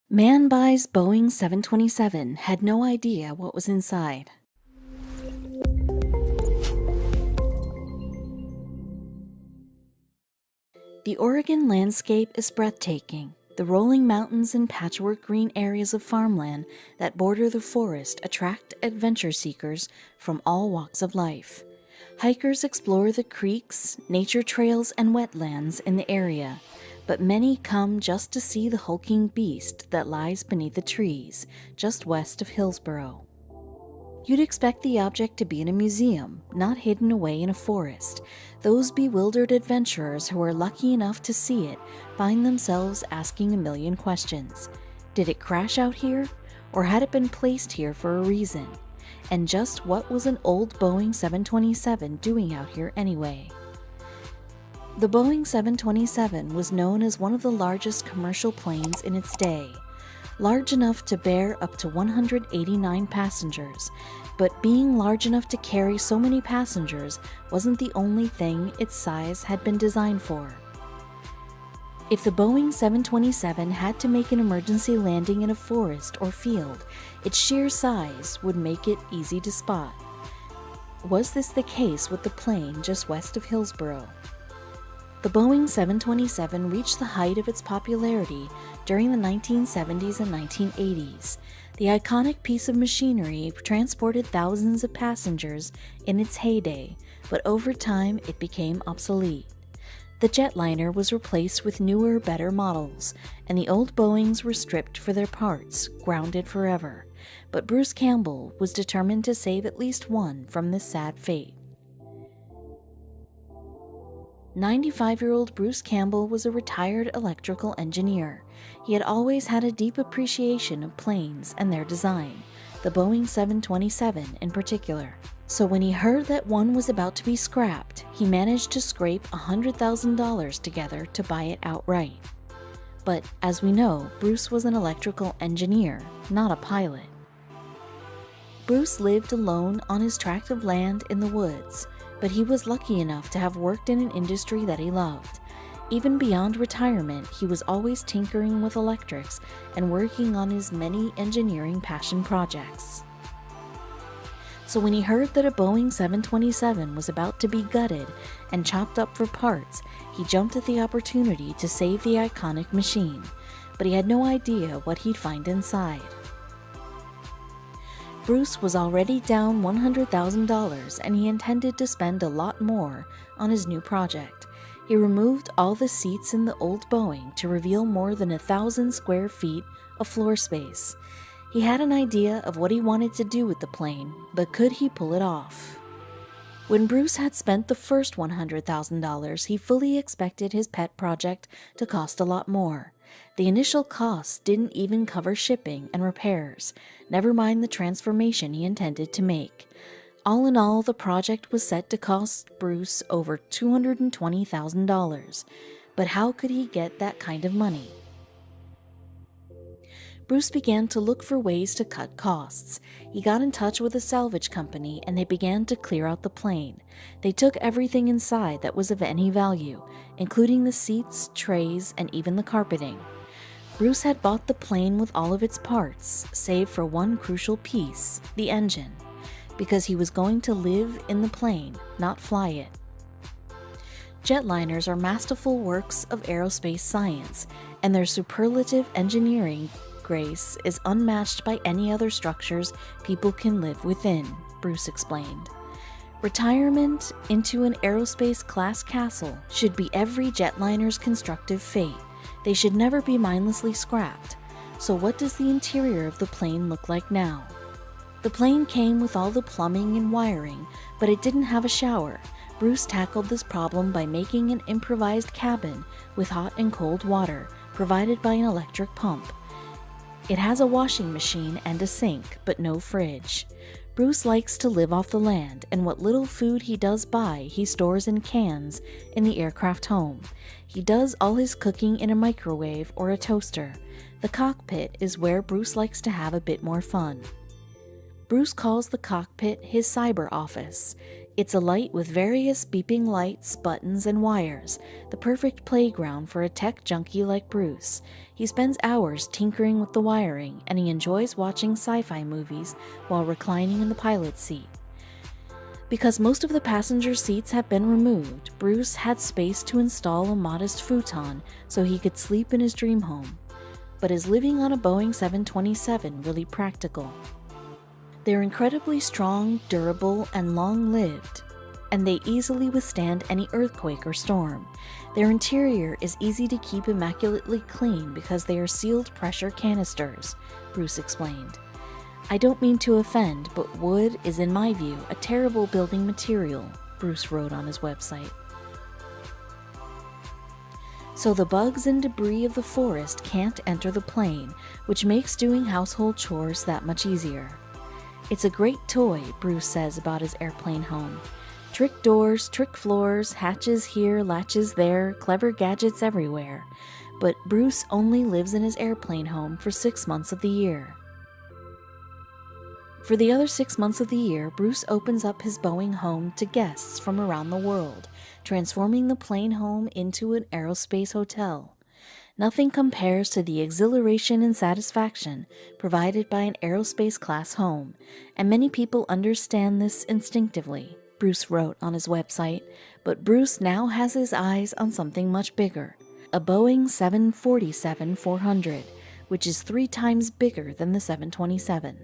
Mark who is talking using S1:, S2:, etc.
S1: Man buys Boeing 727, had no idea what was inside. The Oregon landscape is breathtaking. The rolling mountains and patchwork green areas of farmland that border the forest attract adventure seekers from all walks of life. Hikers explore the creeks, nature trails, and wetlands in the area, but many come just to see the hulking beast that lies beneath the trees, just west of Hillsboro. You'd expect the object to be in a museum, not hidden away in a forest. Those bewildered adventurers who are lucky enough to see it find themselves asking a million questions. Did it crash out here? Or had it been placed here for a reason? And just what was an old Boeing 727 doing out here anyway? The Boeing 727 was known as one of the largest commercial planes in its day, large enough to bear up to 189 passengers, but being large enough to carry so many passengers wasn't the only thing its size had been designed for. If the Boeing 727 had to make an emergency landing in a forest or field, its sheer size would make it easy to spot. Was this the case with the plane just west of Hillsboro? The Boeing 727 reached the height of its popularity during the 1970s and 1980s. The iconic piece of machinery transported thousands of passengers in its heyday, but over time it became obsolete. The jetliner was replaced with newer, better models, and the old Boeings were stripped for their parts, grounded forever. But Bruce Campbell was determined to save at least one from this sad fate. 95-year-old Bruce Campbell was a retired electrical engineer. He had always had a deep appreciation of planes and their design, the Boeing 727 in particular. So when he heard that one was about to be scrapped, he managed to scrape $100,000 together to buy it outright. But as we know, Bruce was an electrical engineer, not a pilot. Bruce lived alone on his tract of land in the woods, but he was lucky enough to have worked in an industry that he loved. Even beyond retirement, he was always tinkering with electrics and working on his many engineering passion projects. So when he heard that a Boeing 727 was about to be gutted and chopped up for parts, he jumped at the opportunity to save the iconic machine, but he had no idea what he'd find inside. Bruce was already down $100,000 and he intended to spend a lot more on his new project. He removed all the seats in the old Boeing to reveal more than 1,000 square feet of floor space. He had an idea of what he wanted to do with the plane, but could he pull it off? When Bruce had spent the first $100,000, he fully expected his pet project to cost a lot more. The initial costs didn't even cover shipping and repairs, never mind the transformation he intended to make. All in all, the project was set to cost Bruce over $220,000. But how could he get that kind of money? Bruce began to look for ways to cut costs. He got in touch with a salvage company and they began to clear out the plane. They took everything inside that was of any value, including the seats, trays, and even the carpeting. Bruce had bought the plane with all of its parts, save for one crucial piece, the engine, because he was going to live in the plane, not fly it. Jetliners are masterful works of aerospace science, and their superlative engineering grace is unmatched by any other structures people can live within, Bruce explained. Retirement into an aerospace class castle should be every jetliner's constructive fate. They should never be mindlessly scrapped. So what does the interior of the plane look like now? The plane came with all the plumbing and wiring, but it didn't have a shower. Bruce tackled this problem by making an improvised cabin with hot and cold water, provided by an electric pump. It has a washing machine and a sink, but no fridge. Bruce likes to live off the land, and what little food he does buy, he stores in cans in the aircraft home. He does all his cooking in a microwave or a toaster. The cockpit is where Bruce likes to have a bit more fun. Bruce calls the cockpit his cyber office. It's a light with various beeping lights, buttons, and wires, the perfect playground for a tech junkie like Bruce. He spends hours tinkering with the wiring, and he enjoys watching sci-fi movies while reclining in the pilot's seat. Because most of the passenger seats have been removed, Bruce had space to install a modest futon so he could sleep in his dream home. But is living on a Boeing 727 really practical? They're incredibly strong, durable, and long-lived, and they easily withstand any earthquake or storm. Their interior is easy to keep immaculately clean because they are sealed pressure canisters, Bruce explained. I don't mean to offend, but wood is, in my view, a terrible building material, Bruce wrote on his website. So the bugs and debris of the forest can't enter the plane, which makes doing household chores that much easier. It's a great toy, Bruce says about his airplane home. Trick doors, trick floors, hatches here, latches there, clever gadgets everywhere. But Bruce only lives in his airplane home for 6 months of the year. For the other 6 months of the year, Bruce opens up his Boeing home to guests from around the world, transforming the plane home into an aerospace hotel. Nothing compares to the exhilaration and satisfaction provided by an aerospace class home, and many people understand this instinctively, Bruce wrote on his website, but Bruce now has his eyes on something much bigger, a Boeing 747-400, which is 3 times bigger than the 727.